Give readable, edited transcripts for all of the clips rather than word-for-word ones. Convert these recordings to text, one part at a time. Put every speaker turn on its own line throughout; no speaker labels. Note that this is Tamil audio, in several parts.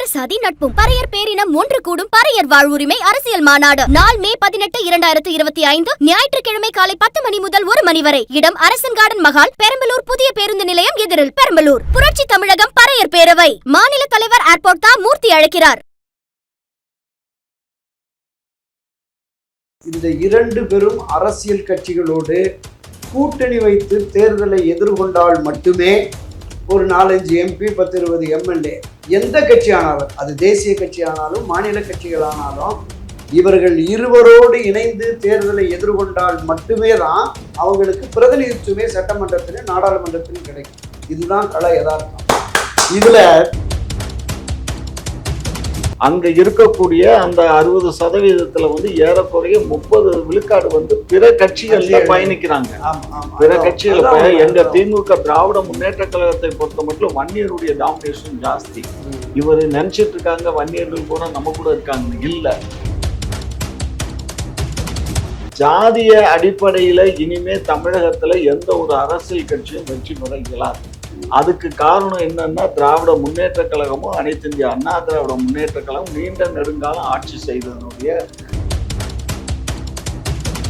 வேறு சாதி நட்பும் பறையர் பேரினம் ஒன்று கூடும் பறையர் வாழ்வுரிமை அரசியல் மாநாடு நாள் மே 18, 2025 ஞாயிற்றுக்கிழமை காலை 10 மணி முதல் 1 மணி வரை. இடம் அரசன் கார்டன் மகால், பெரம்பலூர் புதிய பேருந்து நிலையம் எதிரில், பெரம்பலூர். புரட்சி தமிழகம் பறையர் பேரவை மாநில தலைவர் ஏர்போர்ட் தா மூர்த்தி அழைக்கிறார்.
இந்த இரண்டு பெரும் அரசியல் கட்சிகளோடு கூட்டணி வைத்து தேர்தலை எதிர்கொண்டால் மட்டுமே ஒரு 4-5 MP 10-20 MLA எந்த கட்சி ஆனாலும், அது தேசிய கட்சி ஆனாலும் மாநில கட்சிகளானாலும், இவர்கள் இருவரோடு இணைந்து தேர்தலை எதிர்கொண்டால் மட்டுமே தான் அவங்களுக்கு பிரதிநிதித்துவமே சட்டமன்றத்திலும் நாடாளுமன்றத்திலும் கிடைக்கும். இதுதான் கள யதார்த்தம். இதுல
அங்க இருக்கக்கூடிய அந்த 60% வந்து ஏறக்குறைய 30 விழுக்காடு வந்து பிற கட்சிகள்ல பயணிக்கிறாங்க. பிற கட்சிகள் எங்க திமுக திராவிட முன்னேற்ற கழகத்தை பொறுத்த மட்டும் வன்னியருடைய டாமினேஷன் ஜாஸ்தி. இவர் நினைச்சிட்டு இருக்காங்க வன்னியர்கள் கூட நம்ம கூட இருக்காங்க. இல்ல, ஜாதிய அடிப்படையில இனிமே தமிழகத்துல எந்த ஒரு அரசியல் கட்சியும் வெற்றி பெற இயலாது. அதுக்கு காரணம் என்னன்னா, திராவிட முன்னேற்ற கழகமும் அனைத்து இந்திய அண்ணா திராவிட முன்னேற்ற கழகம் நீண்ட நெடுங்காலம் ஆட்சி செய்ததனுடைய.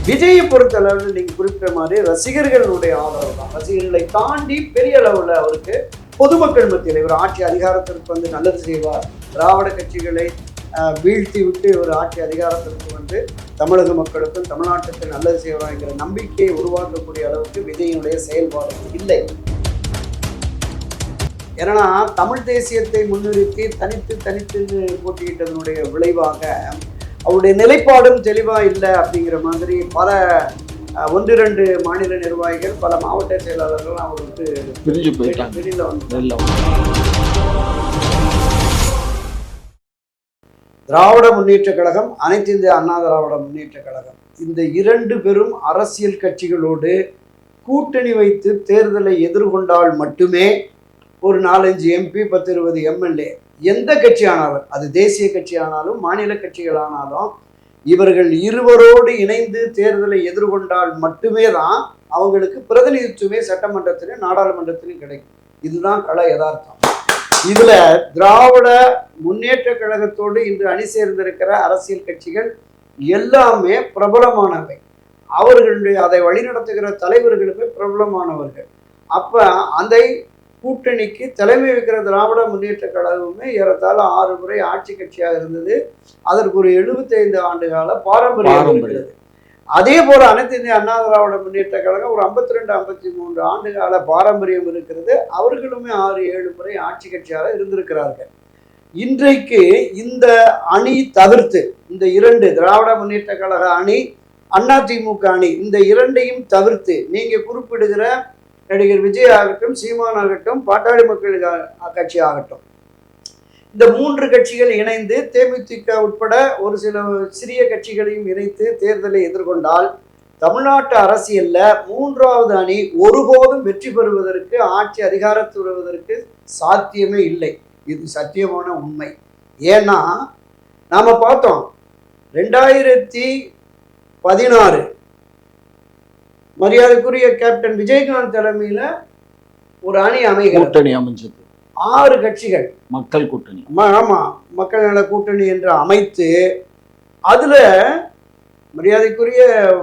விஜயை பொறுத்த அளவில் நீங்க குறிப்பிட்ட மாதிரி ரசிகர்களுடைய ஆதரவு தான். ரசிகர்களை தாண்டி பெரிய அளவுல அவருக்கு பொதுமக்கள் மத்தியில் இவர் ஆட்சி அதிகாரத்திற்கு வந்து நல்லது செய்வார், திராவிட கட்சிகளை வீழ்த்தி விட்டு இவர் ஆட்சி அதிகாரத்திற்கு வந்து தமிழக மக்களுக்கும் தமிழ்நாட்டுக்கு நல்லது செய்வார் என்கிற நம்பிக்கையை உருவாக்கக்கூடிய அளவுக்கு விஜயினுடைய செயல்பாடு இல்லை. ஏன்னா தமிழ் தேசியத்தை முன்னிறுத்தி தனித்து போட்டியிட்டதனுடைய விளைவாக அவருடைய நிலைப்பாடும் தெளிவாக இல்லை அப்படிங்கிற மாதிரி பல 1-2 மாநில நிர்வாகிகள், பல மாவட்ட செயலாளர்கள் அவருக்கு
பிரிஞ்சு போயிட்டாங்க.
திராவிட முன்னேற்ற கழகம், அனைத்து இந்திய அண்ணா திராவிட முன்னேற்ற கழகம், இந்த இரண்டு பெரும் அரசியல் கட்சிகளோடு கூட்டணி வைத்து தேர்தலை எதிர்கொண்டால் மட்டுமே ஒரு 4-5 MP 10-20 MLA எந்த கட்சி ஆனாலும், அது தேசிய கட்சி ஆனாலும் மாநில கட்சிகள் ஆனாலும், இவர்கள் இருவரோடு இணைந்து தேர்தலை எதிர்கொண்டால் மட்டுமே தான் அவங்களுக்கு பிரதிநிதித்துவமே சட்டமன்றத்திலும் நாடாளுமன்றத்திலும் கிடைக்கும். இதுதான் கள யதார்த்தம். இதுல திராவிட முன்னேற்ற கழகத்தோடு இன்று அணி சேர்ந்திருக்கிற அரசியல் கட்சிகள் எல்லாமே பிரபலமானவை. அவர்களுடைய அதை வழிநடத்துகிற தலைவர்களுமே பிரபலமானவர்கள். அப்ப அந்த கூட்டணிக்கு தலைமை வைக்கிற திராவிட முன்னேற்ற கழகமே ஏறத்தாழ 6 முறை ஆட்சி கட்சியாக இருந்தது. அதற்கு ஒரு 75 ஆண்டு கால பாரம்பரியம் இருக்கிறது. அதே போல அனைத்து இந்திய அண்ணா திராவிட முன்னேற்ற கழகம் ஒரு 52-53 ஆண்டு கால பாரம்பரியம் இருக்கிறது. அவர்களுமே 6-7 முறை ஆட்சி கட்சியாக இருந்திருக்கிறார்கள். இன்றைக்கு இந்த அணி தவிர்த்து, இந்த 2 திராவிட முன்னேற்ற கழக அணி, அதிமுக அணி, இந்த இரண்டையும் தவிர்த்து நீங்க குறிப்பிடுகிற நடிகர் விஜய் ஆகட்டும், சீமான் ஆகட்டும், பாட்டாளி மக்கள் கட்சி ஆகட்டும், இந்த 3 கட்சிகள் இணைந்து தேமுதிக உட்பட ஒரு சில சிறிய கட்சிகளையும் இணைத்து தேர்தலை எதிர்கொண்டால் தமிழ்நாட்டு அரசியல்ல 3வது அணி ஒருபோதும் வெற்றி பெறுவதற்கு, ஆட்சி அதிகாரத்தில் வருவதற்கு சாத்தியமே இல்லை. இது சத்தியமான உண்மை. ஏன்னா நாம பார்த்தோம் 2016 மரியாதைக்குரிய கேப்டன் விஜயகாந்த் தலைமையில ஒரு அணி கூட்டணி அமைஞ்சது. 6 கட்சிகள்
மக்கள் கூட்டணி,
ஆமா மக்கள் நல கூட்டணி என்று அமைத்து, அதுல மரியாதைக்குரிய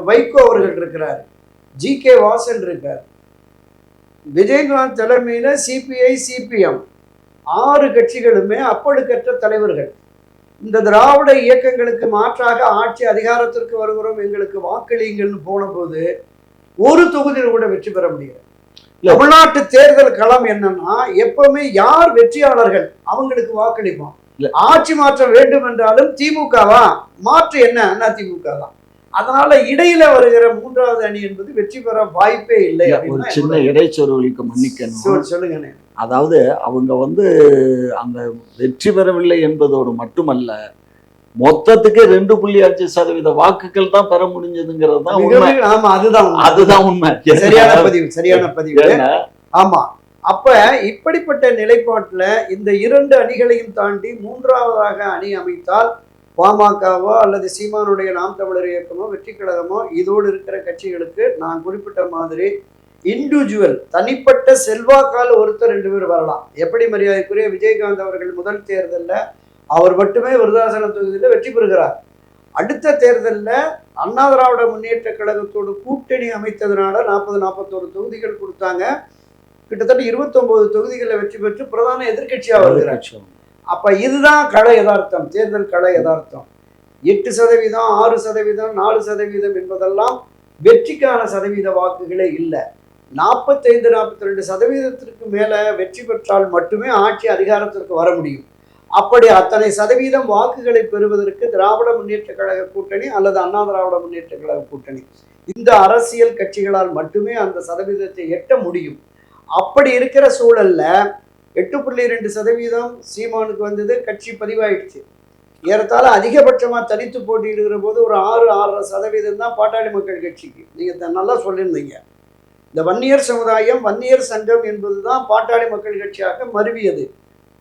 வைகோ அவர்கள் இருக்கிறார், GK வாசன் இருக்கார், விஜயகாந்த் தலைமையில CPI CPM 6 கட்சிகளுமே அப்பழுக்கற்ற தலைவர்கள். இந்த திராவிட இயக்கங்களுக்கு மாற்றாக ஆட்சி அதிகாரத்திற்கு வருகிறோம், எங்களுக்கு வாக்களிங்கள்னு போன போது ஒரு தொகுதியில் கூட வெற்றி பெற முடியாது. தமிழ்நாட்டு தேர்தல் களம் என்னன்னா, எப்பவுமே யார் வெற்றியாளர்கள் அவங்களுக்கு வாக்களிப்போம். ஆட்சி மாற்றம் வேண்டும் என்றாலும் திமுகவா, மாற்று என்ன அதிமுக தான். அதனால இடையில வருகிற 3வது அணி என்பது வெற்றி பெற வாய்ப்பே இல்லை.
ஒரு சின்ன இடைச்சொல்லுக்கு மன்னிக்கணும்,
சொல்லுங்க.
அதாவது அவங்க வந்து அந்த வெற்றி பெறவில்லை என்பதோடு மட்டுமல்ல, மொத்தத்துக்கு 2.5% வாக்குகள் தான் பெற முடிஞ்சதுங்கிறது தான் உண்மை. அதுதான் உண்மை.
சரியான பதிவு. ஆமா. அப்ப இப்படிப்பட்ட நிலைப்பாட்டுல இந்த 2 அணிகளையும் தாண்டி 3வதாக அணி அமைத்தால் பாமகவோ அல்லது சீமானுடைய நாம் தமிழர் இயக்கமோ வெற்றி கழகமோ இதோடு இருக்கிற கட்சிகளுக்கு நான் குறிப்பிட்ட மாதிரி இண்டிவிஜுவல் தனிப்பட்ட செல்வாக்கால் ஒருத்தர் 2 பேர் வரலாம். எப்படி மரியாதைக்குரிய விஜயகாந்த் அவர்கள் முதல் தேர்தலில் அவர் மட்டுமே விருதாசலம் தொகுதியில் வெற்றி பெறுகிறார். அடுத்த தேர்தலில் அண்ணா திராவிட முன்னேற்ற கழகத்தோடு கூட்டணி அமைத்ததுனால 41 தொகுதிகள் கொடுத்தாங்க. கிட்டத்தட்ட 29 தொகுதிகளில் வெற்றி பெற்று பிரதான எதிர்கட்சியாக வருகிறார். அப்ப இதுதான் கள யதார்த்தம், தேர்தல் கள யதார்த்தம். 8%, 6%, 4% என்பதெல்லாம் வெற்றிக்கான சதவீத வாக்குகளே இல்லை. 45-42% மேல வெற்றி பெற்றால் மட்டுமே ஆட்சி அதிகாரத்திற்கு வர முடியும். அப்படி அத்தனை சதவீதம் வாக்குகளை பெறுவதற்கு திராவிட முன்னேற்ற கழக கூட்டணி அல்லது அண்ணா திராவிட முன்னேற்ற கழக கூட்டணி இந்த அரசியல் கட்சிகளால் மட்டுமே அந்த சதவீதத்தை எட்ட முடியும். அப்படி இருக்கிற சூழல்ல 8.2% சீமானுக்கு வந்தது, கட்சி பதிவாயிடுச்சு. ஏறத்தாழ அதிகபட்சமா தனித்து போட்டியிடுகிற போது ஒரு 6-6.5% தான் பாட்டாளி மக்கள் கட்சிக்கு. நீங்க நல்லா சொல்லியிருந்தீங்க. இந்த வன்னியர் சமுதாயம், வன்னியர் சங்கம் என்பதுதான் பாட்டாளி மக்கள் கட்சியாக மருவியது.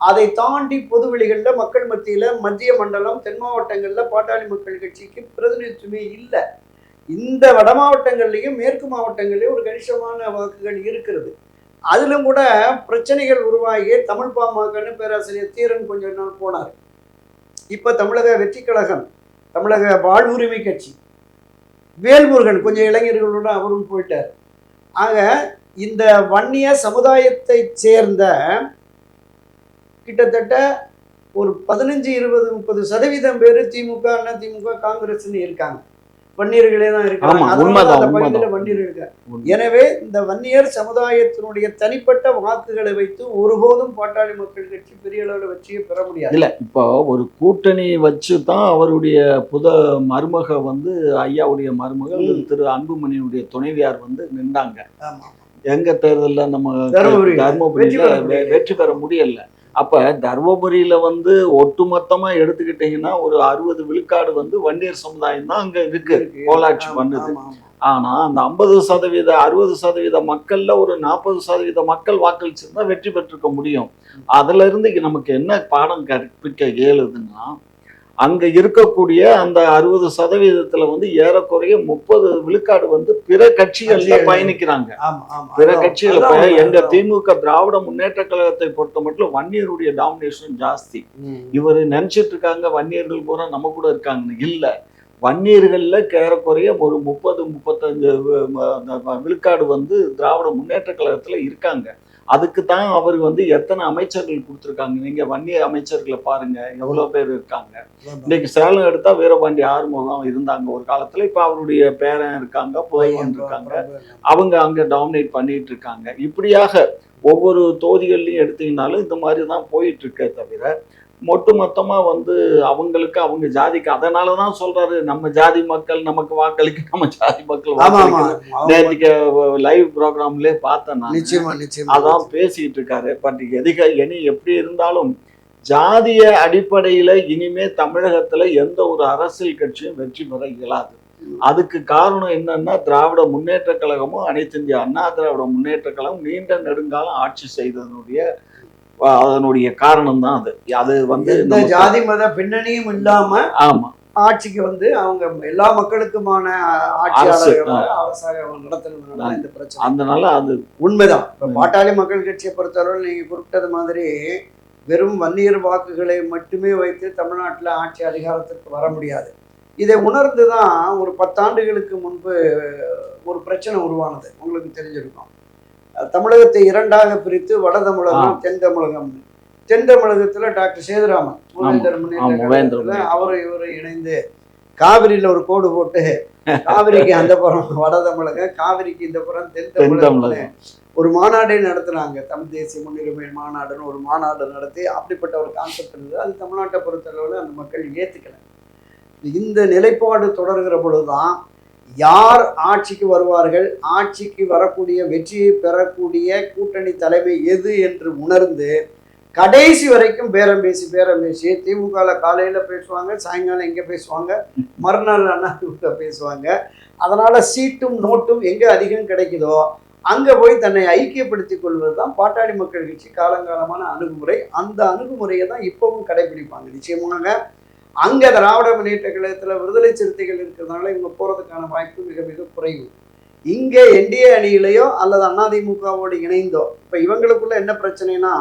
அதை தாண்டி பொதுவெளிகளில் மக்கள் மத்தியில் மத்திய மண்டலம், தென் மாவட்டங்களில் பாட்டாளி மக்கள் கட்சிக்கு பிரதிநிதித்துவமே இல்லை. இந்த வட மாவட்டங்கள்லையும் மேற்கு மாவட்டங்கள்லையும் ஒரு கணிசமான வாக்குகள் இருக்கிறது. அதிலும் கூட பிரச்சனைகள் உருவாகி தமிழ் பாமகன்னு பேராசிரியர் தீரன் கொஞ்ச நாள் போனார். இப்போ தமிழக வெற்றி கழகம், தமிழக வாழ்வுரிமை கட்சி, வேல்முருகன் கொஞ்சம் இளைஞர்களோட அவரும் போயிட்டார். ஆக இந்த வன்னிய சமுதாயத்தை சேர்ந்த கிட்டத்தட்ட ஒரு 15-20-30% பேர் திமுக, அண்ணா திமுக, காங்கிரஸ்ன்னு இருக்காங்க. வன்னியர்களே தான் இருக்காங்க. அந்த பகுதியில் வன்னியர் இருக்காங்க. எனவே இந்த வன்னியர் சமுதாயத்தினுடைய தனிப்பட்ட வாக்குகளை வைத்து ஒருபோதும் பாட்டாளி மக்கள் கட்சி பெரிய அளவில் வெற்றியை பெற முடியாது.
இல்ல, இப்போ ஒரு கூட்டணி வச்சு தான் அவருடைய மருமக ஐயாவுடைய மருமகள் திரு அன்புமணியுடைய துணைவியார் நின்றாங்க. எங்க தேர்தலில் நம்ம தர்மபுரியில வெற்றி பெற முடியல. அப்ப தர்மபுரியில ஒட்டுமொத்தமா எடுத்துக்கிட்டீங்கன்னா ஒரு 60 விழுக்காடு வன்னியர் சமுதாயம் தான் அங்க இருக்கு, போலாட்சி பண்ணுது. ஆனா அந்த 50%, 60% மக்கள்ல ஒரு 40% மக்கள் வாக்களிச்சிருந்தா வெற்றி பெற்றிருக்க முடியும். அதுல இருந்து நமக்கு என்ன பாடம் கற்பிக்க இயலுதுன்னா, அங்க இருக்கக்கூடிய அந்த 60%த்துல ஏறக்குறைய 30 விழுக்காடு பிற கட்சிகள்ல பயணிக்கிறாங்க. பிற கட்சிகள் எங்க திமுக திராவிட முன்னேற்ற கழகத்தை பொறுத்த மட்டும் வன்னியருடைய டாமினேஷன் ஜாஸ்தி. இவரு நினைச்சிட்டு இருக்காங்க வன்னியர்கள் பூரா நம்ம கூட இருக்காங்கன்னு. இல்ல, வன்னியர்கள்ல ஏறக்குறைய ஒரு 30-35 விழுக்காடு திராவிட முன்னேற்ற கழகத்துல இருக்காங்க. அதுக்கு தான் அவர் எத்தனை அமைச்சர்கள் கொடுத்துருக்காங்க. நீங்க வன்னிய அமைச்சர்களை பாருங்க, எவ்வளவு பேர் இருக்காங்க. இன்னைக்கு சேலம் எடுத்தா வீரபாண்டி ஆறுமுகம் இருந்தாங்க ஒரு காலத்துல. இப்ப அவருடைய பேரன் இருக்காங்க, புதல்வன் இருக்காங்க. அவங்க அங்க டாமினேட் பண்ணிட்டு இருக்காங்க. இப்படியாக ஒவ்வொரு தொகுதிகள்லையும் எடுத்தீங்கன்னாலும் இந்த மாதிரிதான் போயிட்டு இருக்கே தவிர ஒட்டுமொத்தமா அவங்களுக்கு அவங்க ஜாதிக்கு. அதனாலதான் சொல்றாரு, நம்ம ஜாதி மக்கள் நமக்கு வாக்களிக்க, நம்ம ஜாதி மக்கள் நேற்றுக்கு லைவ் ப்ரோக்ராம்லயே பார்த்தேன் நான். அதான் பேசிட்டு இருக்காரு. பட் இனி எப்படி இருந்தாலும் ஜாதிய அடிப்படையில இனிமே தமிழகத்துல எந்த ஒரு அரசியல் கட்சியும் வெற்றி பெற இயலாது. அதுக்கு காரணம் என்னன்னா, திராவிட முன்னேற்ற கழகமும் அனைத்து இந்திய அண்ணா திராவிட முன்னேற்ற கழகம் நீண்ட நெடுங்காலம் ஆட்சி அதனுடைய காரணம் தான் அது. அது
இந்த ஜாதி மத பின்னணியும் இல்லாம ஆமா ஆட்சிக்கு அவங்க எல்லா மக்களுக்குமான அரசாக நடத்துறதுனால இந்த பிரச்சனை. அதனால அது உண்மைதான். இப்ப பாட்டாளி மக்கள் கட்சியை பொறுத்தவரை நீங்க குறிப்பிட்டது மாதிரி வெறும் வன்னியர் வாக்குகளை மட்டுமே வைத்து தமிழ்நாட்டில் ஆட்சி அதிகாரத்திற்கு வர முடியாது. இதை உணர்ந்துதான் ஒரு 10 ஆண்டுகளுக்கு முன்பு ஒரு பிரச்சனை உருவானது. உங்களுக்கு தெரிஞ்சிருக்கும். தமிழகத்தை 2ஆக பிரித்து வட தமிழகம், தென் தமிழகம். தென் தமிழகத்துல டாக்டர் சேதுராமன் அவரு இவரு இணைந்து காவிரியில ஒரு கோடு போட்டு காவிரிக்கு அந்த புறம் வட தமிழகம், காவிரிக்கு இந்த புறம் தென் தமிழகம் ஒரு மாநாடே நடத்துனாங்க. தமிழ் தேசிய முன்னுரிமை மாநாடுன்னு ஒரு மாநாடு நடத்தி அப்படிப்பட்ட ஒரு கான்செப்ட் இருந்தது. அது தமிழ்நாட்டை பொறுத்தளவில் அந்த மக்கள் ஏத்துக்கல. இந்த நிலைப்பாடு தொடர்கிற பொழுதுதான் யார் ஆட்சிக்கு வருவார்கள், ஆட்சிக்கு வரக்கூடிய வெற்றியை பெறக்கூடிய கூட்டணி தலைமை எது என்று உணர்ந்து கடைசி வரைக்கும் பேரம் பேசி திமுக காலையில பேசுவாங்க, சாயங்காலம் எங்க பேசுவாங்க, மறுநாள் அதிமுக பேசுவாங்க. அதனால சீட்டும் நோட்டும் எங்க அதிகம் கிடைக்குதோ அங்க போய் தன்னை ஐக்கியப்படுத்திக் கொள்வதுதான் பாட்டாளி மக்கள் கட்சி காலங்காலமான அணுகுமுறை. அந்த அணுகுமுறையை தான் இப்பவும் கடைபிடிப்பாங்க. நிச்சயமாக அங்க திராவிட முன்னேற்ற கழகத்துல விடுதலை சிறுத்தைகள் இருக்கிறதுனால இவங்க போறதுக்கான வாய்ப்பு மிக மிக குறைவு. இங்கே என்டிஏ அணியிலையோ அல்லது அதிமுகவோடு இணைந்தோ இப்போ இவங்களுக்குள்ள என்ன பிரச்சனைனா,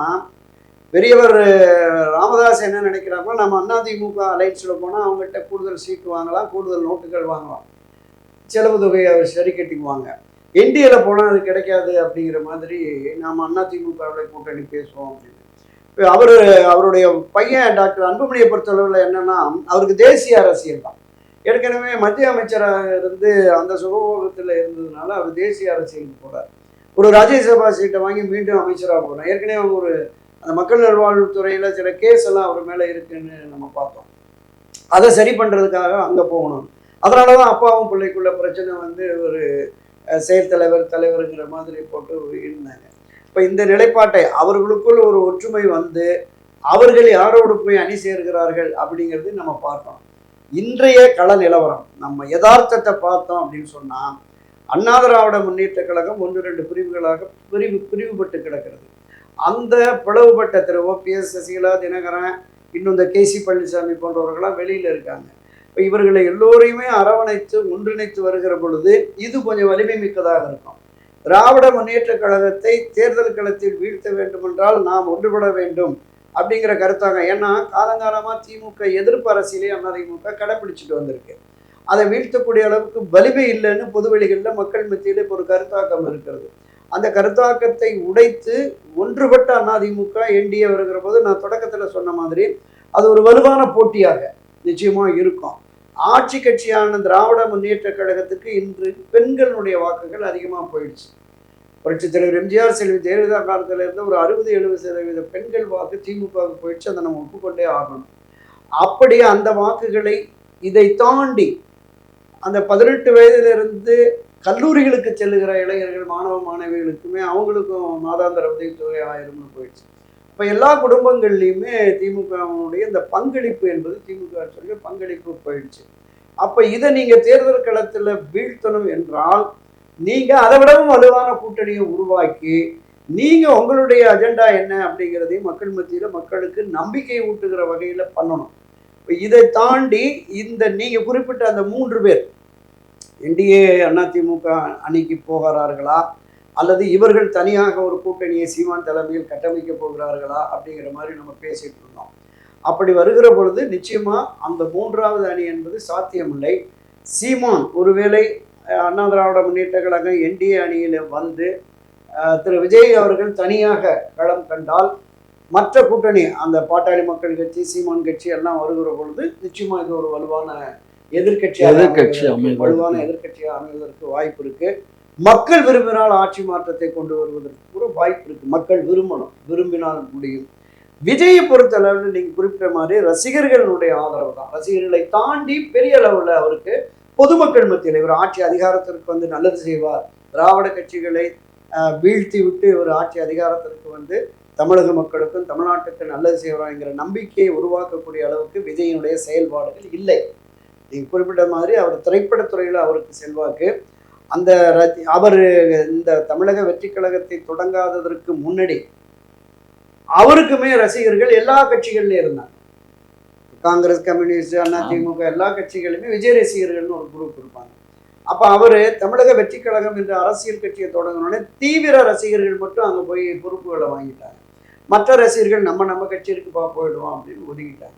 பெரியவர் ராமதாஸ் என்ன நினைக்கிறாங்களோ, நம்ம அதிமுக அலைன்ஸில் போனால் அவங்ககிட்ட கூடுதல் சீட்டு வாங்கலாம், கூடுதல் நோட்டுகள் வாங்கலாம், செலவு தொகையை சரி கட்டிக்குவாங்க. என்டிஏல போனால் அது கிடைக்காது அப்படிங்கிற மாதிரி நாம் அதிமுகவில் கூட்டணி பேசுவோம் அப்படின்னு. இப்போ அவருடைய பையன் டாக்டர் அன்புமணியை பொறுத்தளவில் என்னன்னா, அவருக்கு தேசிய அரசியல் தான். ஏற்கனவே மத்திய அமைச்சராக இருந்து அந்த சுகபோகத்தில் இருந்ததுனால அவர் தேசிய அரசியலுக்கு போகிறார். ஒரு ராஜ்யசபா சீட்டை வாங்கி மீண்டும் அமைச்சராக போகிறார். ஏற்கனவே அவங்க அந்த மக்கள் நல்வாழ்வுத்துறையில் சில கேஸ் எல்லாம் அவர் மேலே இருக்குன்னு நம்ம பார்த்தோம். அதை சரி பண்ணுறதுக்காக அங்கே போகணும். அதனால தான் அப்பாவும் பிள்ளைக்குள்ள பிரச்சனை ஒரு செயல் தலைவருங்கிற மாதிரி போட்டு இருந்தாங்க. இப்போ இந்த நிலைப்பாட்டை அவர்களுக்குள் ஒரு ஒற்றுமை அவர்கள் யாரோடு போய் அணி சேர்கிறார்கள் அப்படிங்கிறது நம்ம பார்க்கணும். இன்றைய கள நிலவரம் நம்ம யதார்த்தத்தை பார்த்தோம் அப்படின்னு சொன்னால், அண்ணா திராவிட முன்னேற்ற கழகம் 1-2 பிரிவுகளாக பிரிவுபட்டு கிடக்கிறது. அந்த பிளவுபட்ட திரு ஓபிஎஸ், சசிகலா, தினகரன், இன்னும் இந்த கேசி பழனிசாமி போன்றவர்களாம் வெளியில் இருக்காங்க. இப்போ இவர்களை எல்லோரையுமே அரவணைத்து ஒன்றிணைத்து வருகிற பொழுது இது கொஞ்சம் வலிமை மிக்கதாக இருக்கும். திராவிட முன்னேற்ற கழகத்தை தேர்தல் களத்தில் வீழ்த்த வேண்டுமென்றால் நாம் ஒன்றுபட வேண்டும் அப்படிங்கிற கருத்தாங்க. ஏன்னா காலங்காலமாக திமுக எதிர்ப்பு அரசியலே அதிமுக கடைப்பிடிச்சிட்டு வந்திருக்கு. அதை வீழ்த்தக்கூடிய அளவுக்கு வலிமை இல்லைன்னு பொதுவெளிகளில் மக்கள் மத்தியில் இப்போ ஒரு கருத்தாக்கம் இருக்கிறது. அந்த கருத்தாக்கத்தை உடைத்து ஒன்றுபட்ட அதிமுக என்டிஏ வருகிற போது நான் தொடக்கத்தில் சொன்ன மாதிரி அது ஒரு வலுவான போட்டியாக நிச்சயமாக இருக்கும். ஆட்சி கட்சியான திராவிட முன்னேற்ற கழகத்துக்கு இன்று பெண்களுடைய வாக்குகள் அதிகமாக போயிடுச்சு. புரட்சித் தலைவர் எம்ஜிஆர், செல்வி ஜெயலலிதா காலத்திலிருந்து ஒரு 60-70% பெண்கள் வாக்கு திமுகவுக்கு போயிடுச்சு. அதை நம்ம ஒப்புக்கொண்டே ஆகணும். அப்படி அந்த வாக்குகளை இதை தாண்டி அந்த 18 வயதிலிருந்து கல்லூரிகளுக்கு செல்லுகிற இளைஞர்கள், மாணவ மாணவிகளுக்குமே அவங்களுக்கும் மாதாந்திர உதவித்தொகை 1000 போயிடுச்சு. இப்போ எல்லா குடும்பங்கள்லையுமே திமுகவுடைய இந்த பங்களிப்பு என்பது திமுக சொல்லி பங்களிப்பு போயிடுச்சு. அப்போ இதை நீங்கள் தேர்தல் களத்தில் வீழ்த்தணும் என்றால் நீங்கள் அதை விடவும் வலுவான கூட்டணியை உருவாக்கி நீங்கள் உங்களுடைய அஜெண்டா என்ன அப்படிங்கிறதையும் மக்கள் மத்தியில் மக்களுக்கு நம்பிக்கை ஊட்டுகிற வகையில் பண்ணணும். இப்போ இதை தாண்டி நீங்கள் குறிப்பிட்ட அந்த 3 பேர் என்டிஏ அதிமுக அணிக்கு போகிறார்களா அல்லது இவர்கள் தனியாக ஒரு கூட்டணியை சீமான் தலைமையில் கட்டமைக்க போகிறார்களா அப்படிங்கிற மாதிரி நம்ம பேசிட்டு இருந்தோம். அப்படி வருகிற பொழுது நிச்சயமா அந்த 3வது அணி என்பது சாத்தியமில்லை. சீமான் ஒருவேளை அண்ணா திராவிட முன்னேற்ற கழகம் என்டிஏ அணியில் திரு விஜய் அவர்கள் தனியாக களம் கண்டால் மற்ற கூட்டணி அந்த பாட்டாளி மக்கள் கட்சி, சீமான் கட்சி எல்லாம் வருகிற பொழுது நிச்சயமா இது ஒரு வலுவான வலுவான எதிர்கட்சியாக அமைவதற்கு வாய்ப்பு இருக்கு. மக்கள் விரும்பினால் ஆட்சி மாற்றத்தை கொண்டு வருவதற்கு கூட வாய்ப்பு இருக்கு. மக்கள் விரும்பினால் முடியும். விஜயை பொறுத்த அளவில் நீங்க குறிப்பிட்ட மாதிரி ரசிகர்களுடைய ஆதரவு தான். ரசிகர்களை தாண்டி பெரிய அளவில் அவருக்கு பொதுமக்கள் மத்தியில் இவர் ஆட்சி அதிகாரத்திற்கு நல்லது செய்வார், திராவிட கட்சிகளை வீழ்த்தி விட்டு இவர் ஆட்சி அதிகாரத்திற்கு தமிழக மக்களுக்கும் தமிழ்நாட்டுக்கு நல்லது செய்வார்ங்கிற நம்பிக்கையை உருவாக்கக்கூடிய அளவுக்கு விஜயினுடைய செயல்பாடுகள் இல்லை. நீங்க குறிப்பிட்ட மாதிரி அவர் திரைப்படத்துறையில் அவருக்கு செல்வாக்கு. அவர் இந்த தமிழக வெற்றி கழகத்தை தொடங்காததற்கு முன்னாடி அவருக்குமே ரசிகர்கள் எல்லா கட்சிகள்லையும் இருந்தாங்க. காங்கிரஸ், கம்யூனிஸ்ட், அதிமுக எல்லா கட்சிகளுமே விஜய் ரசிகர்கள்னு ஒரு குரூப் இருப்பாங்க. அப்போ அவர் தமிழக வெற்றி கழகம் என்ற அரசியல் கட்சியை தொடங்கினோடனே தீவிர ரசிகர்கள் மட்டும் அங்கே போய் பொறுப்புகளை வாங்கிட்டாங்க. மற்ற ரசிகர்கள் நம்ம கட்சி இருக்குப்பா போயிடுவோம் அப்படின்னு ஒதுங்கிட்டாங்க.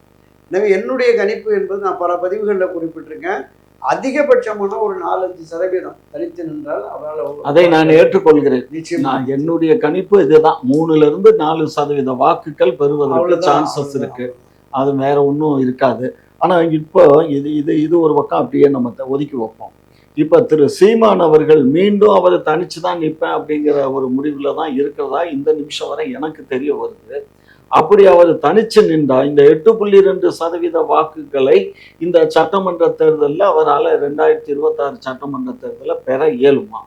எனவே என்னுடைய கணிப்பு என்பது நான் பல பதிவுகளில் குறிப்பிட்டிருக்கேன். அதிகபட்சமான ஒரு 4-5% தனித்து நின்றால் அவரால்
அதை நான் ஏற்றுக்கொள்கிறேன். நிச்சயம் என்னுடைய கணிப்பு இதுதான். 3-4% வாக்குகள் பெறுவதற்கு சான்சஸ் இருக்கு. அது வேற ஒன்றும் இருக்காது. ஆனா இப்போ இது ஒரு பக்கம் அப்படியே நம்ம ஒதுக்கி வைப்போம். இப்ப திரு சீமான் அவர்கள் மீண்டும் அவர் தனிச்சுதான் நிற்பேன் அப்படிங்கிற ஒரு முடிவுல தான் இருக்கிறதா இந்த நிமிஷம் வரை எனக்கு தெரிய வருது. அப்படி அவர் தனிச்சு நின்றா இந்த 8.2% வாக்குகளை இந்த சட்டமன்ற தேர்தலில் அவரால் 2026 சட்டமன்ற தேர்தலில் பெற இயலுமா?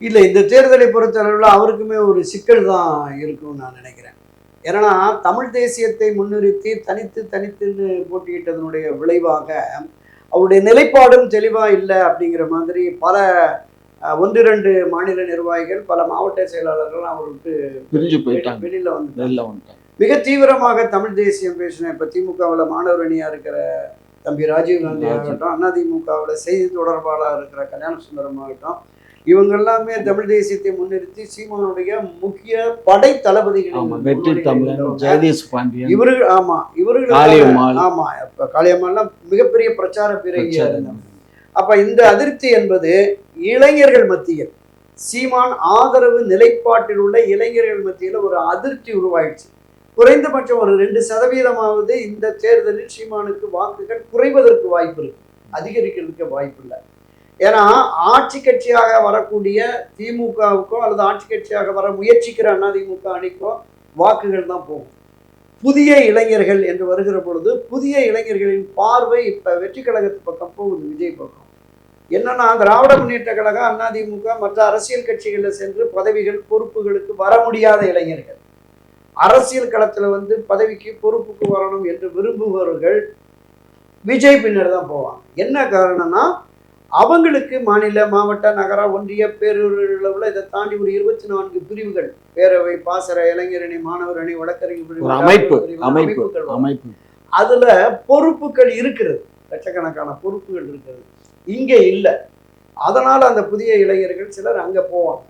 இல்லை, இந்த தேர்தலை பொறுத்தளவில் அவருக்குமே ஒரு சிக்கல் தான் இருக்கும்னு நான் நினைக்கிறேன். ஏன்னா தமிழ் தேசியத்தை முன்னிறுத்தி தனித்து போட்டியிட்டதனுடைய விளைவாக அவருடைய நிலைப்பாடும் தெளிவாக இல்லை அப்படிங்கிற மாதிரி பல 1-2 மாநில நிர்வாகிகள், பல மாவட்ட செயலாளர்கள் அவருக்கு
பிரிஞ்சு போயிட்டாங்க,
வெளியில வந்துட்டாங்க. மிக தீவிரமாக தமிழ் தேசியம் பேசின இப்போ திமுகவில் மாணவர் அணியாக இருக்கிற தம்பி ராஜீவ்காந்தி ஆகட்டும், அதிமுகவில் செய்தி தொடர்பாளராக இருக்கிற கல்யாண சுந்தரம் ஆகட்டும், இவங்க எல்லாமே தமிழ் தேசியத்தை முன்னிறுத்தி சீமானுடைய முக்கிய படை தளபதிகள்.
வெற்றி தமிழன், ஜெகதீஷ் பாண்டியன்,
இவர்கள் இவர்கள்
காளியம்மாள்.
இப்ப காளியம்மாள்லாம் மிகப்பெரிய பிரச்சார பிறகியா இருந்தாங்க. அப்ப இந்த அதிருப்தி என்பது இளைஞர்கள் மத்தியில், சீமான் ஆதரவு நிலைப்பாட்டில் உள்ள இளைஞர்கள் மத்தியில் ஒரு அதிருப்தி உருவாயிடுச்சு. குறைந்தபட்சம் ஒரு 2% இந்த தேர்தலில் சீமானுக்கு வாக்குகள் குறைவதற்கு வாய்ப்பு இருக்கு, அதிகரிக்கிறதுக்கு வாய்ப்பு இல்லை. ஏன்னா ஆட்சி கட்சியாக வரக்கூடிய திமுகவுக்கோ அல்லது ஆட்சி கட்சியாக வர முயற்சிக்கிற அதிமுக அணிக்கோ வாக்குகள் தான் போகும். புதிய இளைஞர்கள் என்று வருகிற பொழுது புதிய இளைஞர்களின் பார்வை இப்ப வெற்றி கழகத்து பக்கம் போகுது, விஜய் பக்கம். என்னன்னா திராவிட முன்னேற்ற கழகம், அதிமுக மற்ற அரசியல் கட்சிகளில் சென்று பதவிகள் பொறுப்புகளுக்கு வர முடியாத இளைஞர்கள், அரசியல் களத்துல பதவிக்கு பொறுப்புக்கு வரணும் என்று விரும்புபவர்கள் விஜய் பின்னர் தான் போவாங்க. என்ன காரணம்னா அவங்களுக்கு மாநில, மாவட்ட, நகர, ஒன்றிய, பேரூரில் இதை தாண்டி ஒரு 24 பிரிவுகள், பேரவை, பாசற, இளைஞரணி, மாணவர் அணி, வழக்கறிஞர்
அமைப்பு,
அதுல பொறுப்புகள் இருக்கிறது, லட்சக்கணக்கான பொறுப்புகள் இருக்கிறது. இங்க இல்லை. அதனால அந்த புதிய இளைஞர்கள் சிலர் அங்க போவாங்க.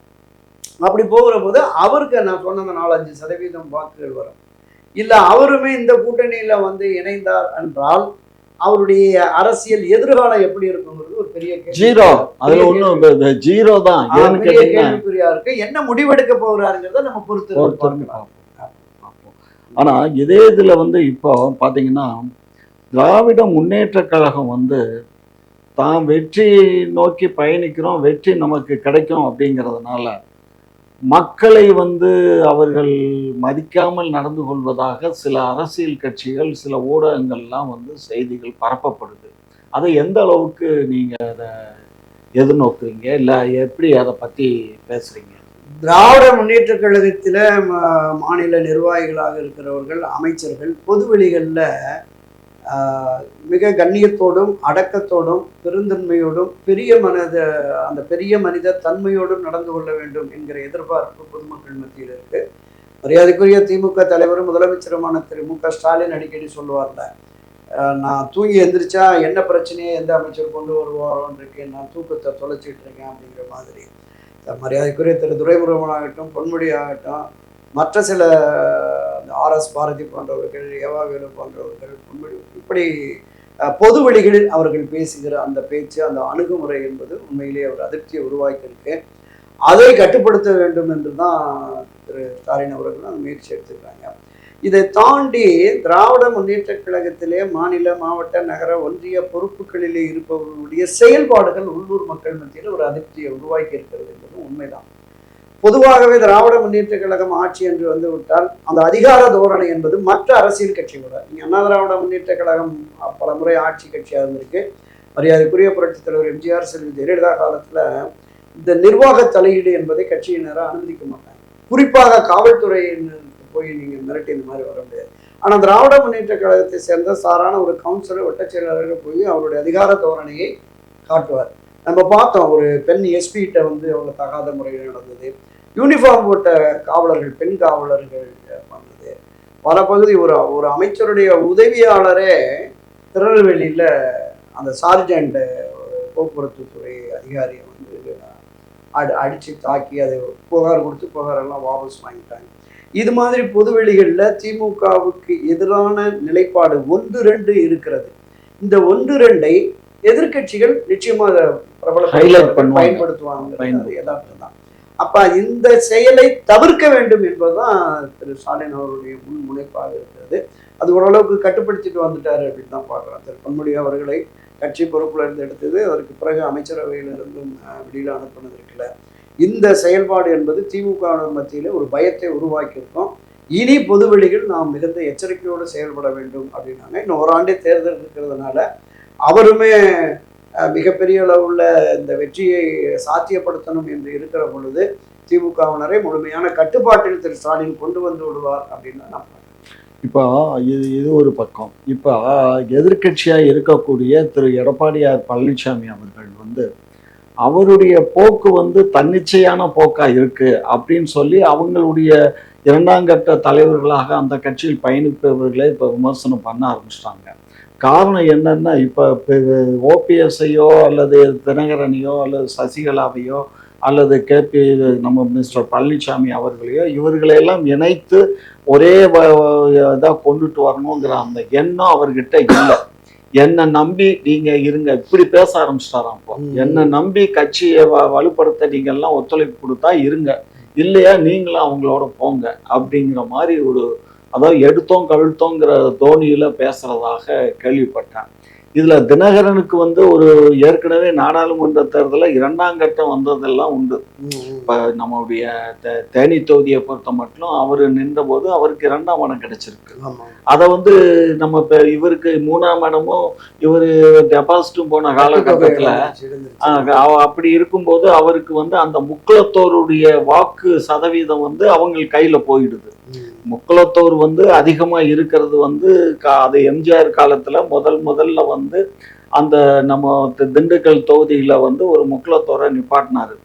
அப்படி போகிற போது அவருக்கு நான் சொன்ன 4-5% வாக்குகள் வரும். இல்ல அவருமே இந்த கூட்டணியில இணைந்தார் என்றால் அவருடைய அரசியல் எதிர்காலம் எப்படி இருக்குங்கிறது ஒரு பெரிய கேள்விக்குறியா இருக்கு. என்ன முடிவெடுக்க போகிறாருங்கிறத நம்ம பொறுத்து.
ஆனா இதே இதுல இப்போ பாத்தீங்கன்னா திராவிட முன்னேற்ற கழகம் தான் வெற்றி நோக்கி பயணிக்கிறோம், வெற்றி நமக்கு கிடைக்கும் அப்படிங்கிறதுனால மக்களை அவர்கள் மதிக்காமல் நடந்து கொள்வதாக சில அரசியல் கட்சிகள், சில ஊடகங்கள்லாம் செய்திகள் பரப்பப்படுது. அதை எந்த அளவுக்கு நீங்க அதை எதிர்நோக்குறீங்க, இல்லை எப்படி அதை பத்தி பேசுறீங்க?
திராவிட முன்னேற்ற கழகத்துல மாநில நிர்வாகிகளாக இருக்கிறவர்கள், அமைச்சர்கள் பொதுவெளிகளில் மிக கண்ணியத்தோடும் அடக்கத்தோடும் பெருந்தன்மையோடும் அந்த பெரிய மனித தன்மையோடும் நடந்து கொள்ள வேண்டும் என்கிற எதிர்பார்ப்பு பொதுமக்கள் மத்தியில் இருக்கு. மரியாதைக்குரிய திமுக தலைவரும் முதலமைச்சருமான திரு மு க ஸ்டாலின் அடிக்கடி சொல்லுவார்ல, நான் தூங்கி எந்திரிச்சா என்ன பிரச்சனையை எந்த அமைச்சர் கொண்டு வருவாரோன்னு இருக்கேன், நான் தூக்கத்தை தொலைச்சிட்டு இருக்கேன் அப்படிங்கிற மாதிரி. மரியாதைக்குரிய திரு துரைமுருகன் ஆகட்டும், பொன்முடி ஆகட்டும், மற்ற சில RS பாரதி போன்றவர்கள், ஏவாவேலு போன்றவர்கள், இப்படி பொது வெளிகளில் அவர்கள் பேசுகிற அந்த பேச்சு, அந்த அணுகுமுறை என்பது உண்மையிலேயே ஒரு அதிர்ச்சியை உருவாக்கியிருக்கு. அதை கட்டுப்படுத்த வேண்டும் என்று தான் திரு ஸ்டாலின் அவர்கள் அந்த முயற்சி எடுத்துக்கிறாங்க. இதை தாண்டி திராவிட முன்னேற்ற கழகத்திலே மாநில, மாவட்ட, நகர, ஒன்றிய பொறுப்புகளிலே இருப்பவர்களுடைய செயல்பாடுகள் உள்ளூர் மக்கள் மத்தியில் ஒரு அதிர்ச்சியை உருவாக்கி இருக்கிறது என்பது உண்மைதான். பொதுவாகவே திராவிட முன்னேற்ற கழகம் ஆட்சி என்று விட்டால் அந்த அதிகார தோரணை என்பது மற்ற அரசியல் கட்சிகளோட, நீங்க அண்ணா திராவிட முன்னேற்ற கழகம் பல முறை ஆட்சி கட்சியாக இருந்திருக்கு. மரியாதைக்குரிய புரட்சித் தலைவர் எம்ஜிஆர், செல்வி ஜெயலலிதா காலத்துல இந்த நிர்வாக தலையீடு என்பதை கட்சியினரை அனுமதிக்க மாட்டாங்க. குறிப்பாக காவல்துறையினருக்கு போய் நீங்க மிரட்டி இந்த மாதிரி வர முடியாது. ஆனா திராவிட முன்னேற்ற கழகத்தை சேர்ந்த சாரான ஒரு கவுன்சிலர், வட்டச் செயலாளர்கள் போய் அவருடைய அதிகார தோரணையை காட்டுவார். நம்ம பார்த்தோம், ஒரு பெண் எஸ்பி கிட்ட அவங்க தகாத முறையில் நடந்தது, யூனிஃபார்ம் போட்ட காவலர்கள், பெண் காவலர்கள் பண்ணது, பல பகுதி. ஒரு அமைச்சருடைய உதவியாளரே திருநெல்வேலியில் அந்த சார்ஜெண்ட் போக்குவரத்து துறை அதிகாரியை அடித்து தாக்கி அதை புகார் கொடுத்து புகாரெல்லாம் வாபஸ் வாங்கிட்டாங்க. இது மாதிரி பொதுவெளிகளில் திமுகவுக்கு எதிரான நிலைப்பாடு 1-2 இருக்கிறது. இந்த 1-2ஐ எதிர்கட்சிகள் நிச்சயமாக பயன்படுத்துவாங்க, யதார்த்தம் தான். அப்ப இந்த செயலை தவிர்க்க வேண்டும் என்பதுதான் திரு ஸ்டாலின் அவருடைய முன்முனைப்பாக இருக்கிறது. அது ஓரளவுக்கு கட்டுப்படுத்திட்டு வந்துட்டாரு அப்படின்னு தான் பார்க்குறோம். திரு பொன்முடி அவர்களை கட்சி பொறுப்புல இருந்து எடுத்தது, அதற்கு பிறகு அமைச்சரவையிலிருந்தும் வெளியில அனுப்பினது இருக்குல்ல, இந்த செயல்பாடு என்பது திமுக மத்தியில ஒரு பயத்தை உருவாக்கியிருக்கோம். இனி பொதுவெளிகள் நாம் மிகுந்த எச்சரிக்கையோடு செயல்பட வேண்டும் அப்படின்னாங்க. இன்னும் ஒரு ஆண்டே தேர்தல் இருக்கிறதுனால அவருமே மிகப்பெரிய அளவுள்ள இந்த வெற்றியை சாத்தியப்படுத்தணும் என்று இருக்கிற பொழுது திமுகவினரை முழுமையான கட்டுப்பாட்டில் திரு ஸ்டாலின் கொண்டு வந்து விடுவார் அப்படின்னு நான்
இப்போ இது ஒரு பக்கம். இப்போ எதிர்கட்சியாக இருக்கக்கூடிய திரு எடப்பாடியார் பழனிசாமி அவர்கள் அவருடைய போக்கு தன்னிச்சையான போக்கா இருக்கு அப்படின்னு சொல்லி அவங்களுடைய 2ஆம் கட்ட தலைவர்களாக அந்த கட்சியில் பயணிப்பவர்களே இப்போ விமர்சனம் பண்ண ஆரம்பிச்சிட்டாங்க. காரணம் என்னன்னா, இப்போ ஓபிஎஸ்ஐயோ அல்லது தினகரனையோ அல்லது சசிகலாவையோ அல்லது கேபி நம்ம மிஸ்டர் பழனிசாமி அவர்களையோ இவர்களையெல்லாம் இணைத்து ஒரே இதாக கொண்டுட்டு வரணுங்கிற அந்த எண்ணம் அவர்கிட்ட இல்லை. என்னை நம்பி நீங்க இருங்க, இப்படி பேச ஆரம்பிச்சிட்டாராம். இப்போ என்னை நம்பி கட்சியை வலுப்படுத்த நீங்க எல்லாம் ஒத்துழைப்பு கொடுத்தா இருங்க, இல்லையா நீங்களும் அவங்களோட போங்க அப்படிங்கிற மாதிரி ஒரு, அதாவது எடுத்தோம் கவிழ்த்தோங்கிற தோனியில பேசுறதாக கேள்விப்பட்டேன். இதுல தினகரனுக்கு வந்து ஒரு ஏற்கனவே நாடாளுமன்ற தேர்தலில் 2ஆம் கட்டம் வந்ததெல்லாம் உண்டு. இப்ப நம்மளுடைய தேனி தொகுதியை பொறுத்த மட்டும் அவரு நின்ற போது அவருக்கு 2ஆம் இடம் கிடைச்சிருக்கு. அதை வந்து நம்ம இப்ப இவருக்கு 3ஆம் இடமும் இவரு டெபாசிட்டும் போன காலகட்டத்துல அப்படி இருக்கும்போது அவருக்கு வந்து அந்த முக்குளத்தோருடைய வாக்கு சதவீதம் வந்து அவங்க கையில போயிடுது. முக்குளத்தோர் வந்து அதிகமா இருக்கிறது வந்து அது எம்ஜிஆர் காலத்துல முதல்ல வந்து அந்த நம்ம திண்டுக்கல் தொகுதியில வந்து ஒரு முக்குளத்தோரை நிப்பாட்டினாரு.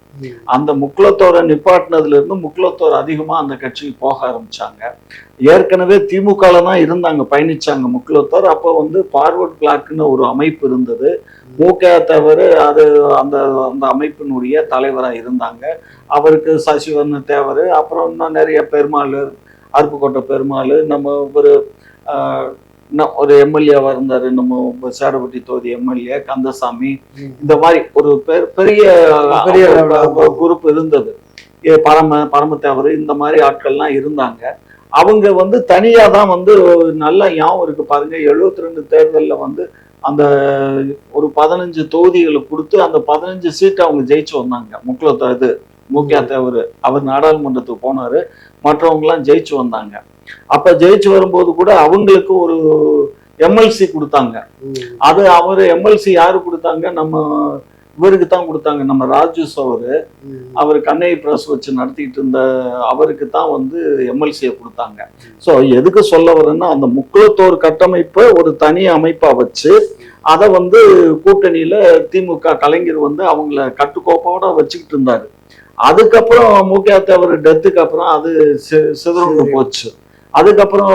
அந்த முக்குளத்தோரை நிப்பாட்டினதுல இருந்து முக்குளத்தோர் அதிகமா அந்த கட்சிக்கு போக ஆரம்பிச்சாங்க. ஏற்கனவே திமுகல தான் இருந்தாங்க, பயணிச்சாங்க முக்குளத்தோர். அப்போ வந்து ஃபார்வர்ட் பிளாக்னு ஒரு அமைப்பு இருந்தது. மூக்க தேவர் அது அந்த அந்த அமைப்பினுடைய தலைவராக இருந்தாங்க. அவருக்கு சசிவர்ண தேவர், அப்புறம் இன்னும் நிறைய பெருமாள், அருப்புக்கோட்டை பெருமாள், நம்ம ஒரு எம்எல்ஏவா இருந்தாரு, நம்ம சேடப்பட்டி தொகுதி எம்எல்ஏ கந்தசாமி. இந்த மாதிரி ஒரு பெரிய குரூப் இருந்தது. பரமத்தேவர் இந்த மாதிரி ஆட்கள்லாம் இருந்தாங்க. அவங்க வந்து தனியா தான் வந்து நல்லா ஞாபகம் இருக்கு பாருங்க, 72 தேர்தலில் வந்து அந்த ஒரு 15 தொகுதிகளை கொடுத்து அந்த 15 சீட்டை அவங்க ஜெயிச்சு வந்தாங்க. முக்குளத்தோர் மூக்கியா தேவர் அவர் நாடாளுமன்றத்துக்கு போனாரு, மற்றவங்கலாம் ஜெயிச்சு வந்தாங்க. அப்ப ஜெயிச்சு வரும்போது கூட அவங்களுக்கு ஒரு எம்எல்சி கொடுத்தாங்க. அது அவரு எம்எல்சி யாரு கொடுத்தாங்க, நம்ம இவருக்கு தான் கொடுத்தாங்க, நம்ம ராஜு அவர் கண்ணை பிரஸ் வச்சு நடத்திட்டு இருந்த அவருக்கு தான் வந்து எம்எல்சியை கொடுத்தாங்க. ஸோ எதுக்கு சொல்ல வரேன்னா, அந்த முக்குளத்தோர் கட்டமைப்பை ஒரு தனி அமைப்பா வச்சு அதை வந்து கூட்டணியில திமுக கலைஞர் வந்து அவங்கள கட்டுக்கோப்போட வச்சுக்கிட்டு இருந்தாரு. அதுக்கப்புறம் மூக்கியா தேவர் டெத்துக்கு அப்புறம் அது சிதறண்டு போச்சு. அதுக்கப்புறம்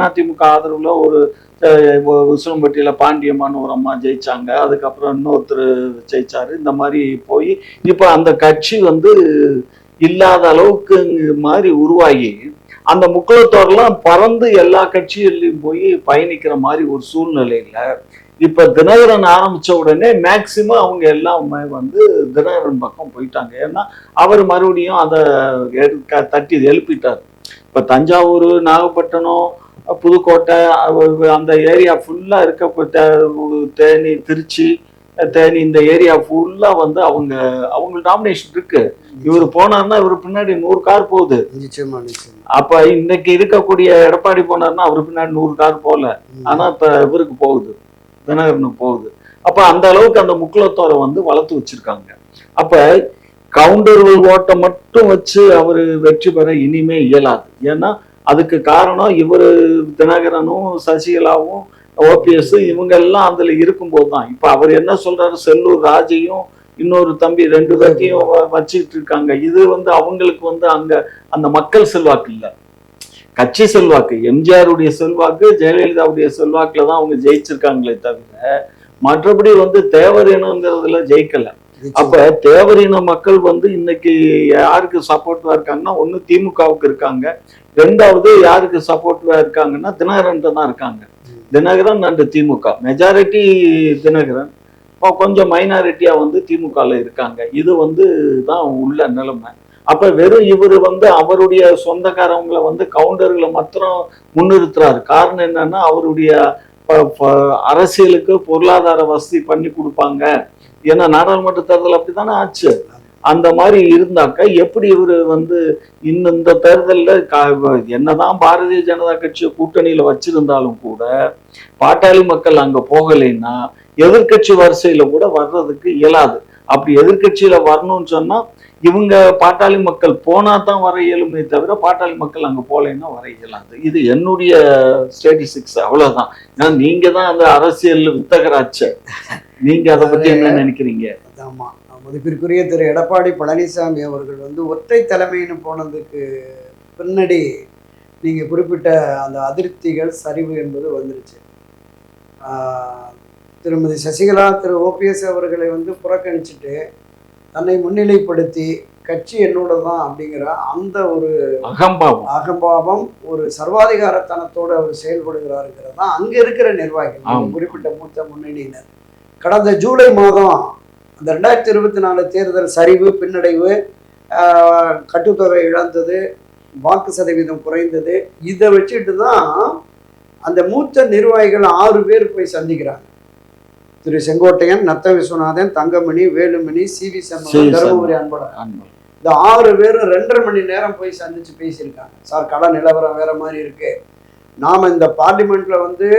அதிமுக ஆதரவுல ஒரு உசிலம்பட்டியில பாண்டியம்மான்னு ஒரு அம்மா ஜெயிச்சாங்க. அதுக்கப்புறம் இன்னொருத்தர் ஜெயிச்சாரு. இந்த மாதிரி போய் இப்ப அந்த கட்சி வந்து இல்லாத அளவுக்கு மாதிரி உருவாகி அந்த முக்குளத்தோர்லாம் பறந்து எல்லா கட்சிகள்லையும் போய் பயணிக்கிற மாதிரி ஒரு சூழ்நிலையில இப்ப தினகரன் ஆரம்பிச்ச உடனே மேக்சிமம் அவங்க எல்லாமே வந்து தினகரன் பக்கம் போயிட்டாங்க. ஏன்னா அவர் மறுபடியும் அதை தட்டி எழுப்பிட்டார். இப்ப தஞ்சாவூர், நாகப்பட்டினம், புதுக்கோட்டை அந்த ஏரியா ஃபுல்லா இருக்க தேனி, திருச்சி, தேனி இந்த ஏரியா ஃபுல்லா வந்து அவங்க டாமினேஷன் இருக்கு. இவர் போனார்னா இவர் பின்னாடி 100 கார் போகுது. அப்ப இன்னைக்கு இருக்கக்கூடிய எடப்பாடி போனார்னா அவரு பின்னாடி 100 கார் போகல, ஆனா இப்ப இவருக்கு போகுது, தினகரனுக்கு போகுது. அப்ப அந்த அளவுக்கு அந்த முக்குளத்தோரை வந்து வளர்த்து வச்சிருக்காங்க. அப்ப கவுண்டர்கள் ஓட்டை மட்டும் வச்சு அவரு வெற்றி பெற இனிமே இயலாது. ஏன்னா அதுக்கு காரணம் இவரு தினகரனும் சசிகலாவும் ஓபிஎஸ் இவங்க எல்லாம் அதுல இருக்கும்போது தான். இப்ப அவர் என்ன சொல்றாரு, செல்லூர் ராஜையும் இன்னொரு தம்பி 2 பேர்த்தையும் வச்சுக்கிட்டு இருக்காங்க. இது வந்து அவங்களுக்கு வந்து அங்க அந்த மக்கள் செல்வாக்கு இல்லை, கட்சி செல்வாக்கு. எம்ஜிஆருடைய செல்வாக்கு, ஜெயலலிதாவுடைய செல்வாக்குல தான் அவங்க ஜெயிச்சிருக்காங்களே தவிர மற்றபடி வந்து தேவரினங்கிறதுல ஜெயிக்கல. அப்ப தேவரின மக்கள் வந்து இன்னைக்கு யாருக்கு சப்போர்ட்டிவா இருக்காங்கன்னா, ஒண்ணு திமுகவுக்கு இருக்காங்க, 2வது யாருக்கு சப்போர்ட்டிவா இருக்காங்கன்னா தினகரன் தான் இருக்காங்க. தினகரன் அண்ட் திமுக மெஜாரிட்டி தினகரன், கொஞ்சம் மைனாரிட்டியா வந்து திமுகல இருக்காங்க. இது வந்து தான் உள்ள நிலைமை. அப்ப வெறும் இவரு வந்து அவருடைய சொந்தக்காரவங்களை வந்து கவுண்டர்களை மாத்திரம் முன்னிறுத்துறாரு. காரணம் என்னன்னா, அவருடைய அரசியலுக்கு பொருளாதார வசதி பண்ணி கொடுப்பாங்க. ஏன்னா நாடாளுமன்ற தேர்தல் அப்படித்தானே ஆச்சு. அந்த மாதிரி இருந்தாக்க எப்படி இவரு வந்து இந்த தேர்தலில் என்னதான் பாரதிய ஜனதா கட்சியை கூட்டணியில வச்சிருந்தாலும் கூட பாட்டாளி மக்கள் அங்க போகலைன்னா எதிர்கட்சி வரிசையில கூட வர்றதுக்கு இயலாது. அப்படி எதிர்கட்சியில வரணும்னு சொன்னா இவங்க பாட்டாளி மக்கள் போனா தான் வர இயலுமே தவிர பாட்டாளி மக்கள் அங்க போலைன்னா வர இயலாது. இது என்னுடைய ஸ்டாட்டிஸ்டிக்ஸ், அவ்வளவுதான். ஏன்னா நீங்க தான் அந்த அரசியல் வித்தகராச்ச, நீங்க அதை பத்தி என்ன நினைக்கிறீங்க?
ஆமா, மதிப்பிற்குரிய திரு எடப்பாடி பழனிசாமி அவர்கள் வந்து ஒற்றை தலைமைன்னு போனதுக்கு பின்னாடி நீங்க குறிப்பிட்ட அந்த அதிருப்திகள், சரிவு என்பது வந்துருச்சு. திருமதி சசிகலா திரு ஓபிஎஸ் அவர்களை வந்து புறக்கணிச்சுட்டு தன்னை முன்னிலைப்படுத்தி கட்சி என்னோட தான் அப்படிங்கிற அந்த ஒரு அகம்பாவம் ஒரு சர்வாதிகாரத்தனத்தோடு அவர் செயல்படுகிறாருங்கிறது தான் அங்க இருக்கிற நிர்வாகிகள், குறிப்பிட்ட மூத்த முன்னணியினர். கடந்த ஜூலை மாதம் அந்த 2024 தேர்தல் சரிவு, பின்னடைவு, கட்டுத்தொகை இழந்தது, வாக்கு சதவீதம் குறைந்தது, இதை வச்சுட்டு தான் அந்த மூத்த நிர்வாகிகள் 6 பேர் போய் சந்திக்கிறாங்க. திரு செங்கோட்டையன், நத்த விஸ்வநாதன், தங்கமணி, வேலுமணி, சி.வி. சண்முகம், தருமபுரி அன்பழகன், இந்த 6 பேரும் 2.5 மணி நேரம் போய் சந்திச்சு பேசியிருக்காங்க. சார், கடன் நிலவரம் வேற மாதிரி இருக்கு, நாம இந்த பார்லிமெண்ட்ல வந்து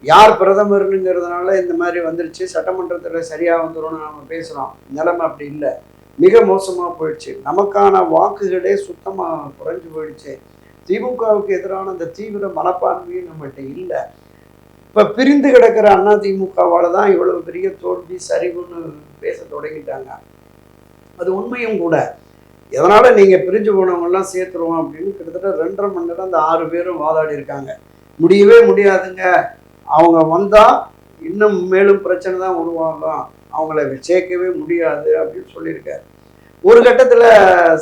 யார் பிரதமருங்கிறதுனால இந்த மாதிரி வந்துருச்சு, சட்டமன்றத்தில் சரியா வந்துடும் நாம பேசுறோம், நிலைமை அப்படி இல்லை, மிக மோசமா போயிடுச்சு, நமக்கான வாக்குகளே சுத்தமா குறைஞ்சு போயிடுச்சு, திமுகவுக்கு எதிரான அந்த தீவிர மனப்பான்மையும் நம்மகிட்ட இல்லை, இப்ப பிரிந்து கிடக்கிற அதிமுகவால தான் இவ்வளவு பெரிய தோல்வி சரிவுன்னு பேச தொடங்கிட்டாங்க. அது உண்மையும் கூட. எதனால நீங்க பிரிஞ்சு போனவங்கெல்லாம் சேர்த்துருவோம் அப்படின்னு கிட்டத்தட்ட 2.5 மணி நேரம் அந்த 6 பேரும் வாதாடி இருக்காங்க. முடியவே முடியாதுங்க, அவங்க வந்தா இன்னும் மேலும் பிரச்சனை தான் உருவாகும், அவங்கள சேர்க்கவே முடியாது அப்படின்னு சொல்லியிருக்காரு. ஒரு கட்டத்துல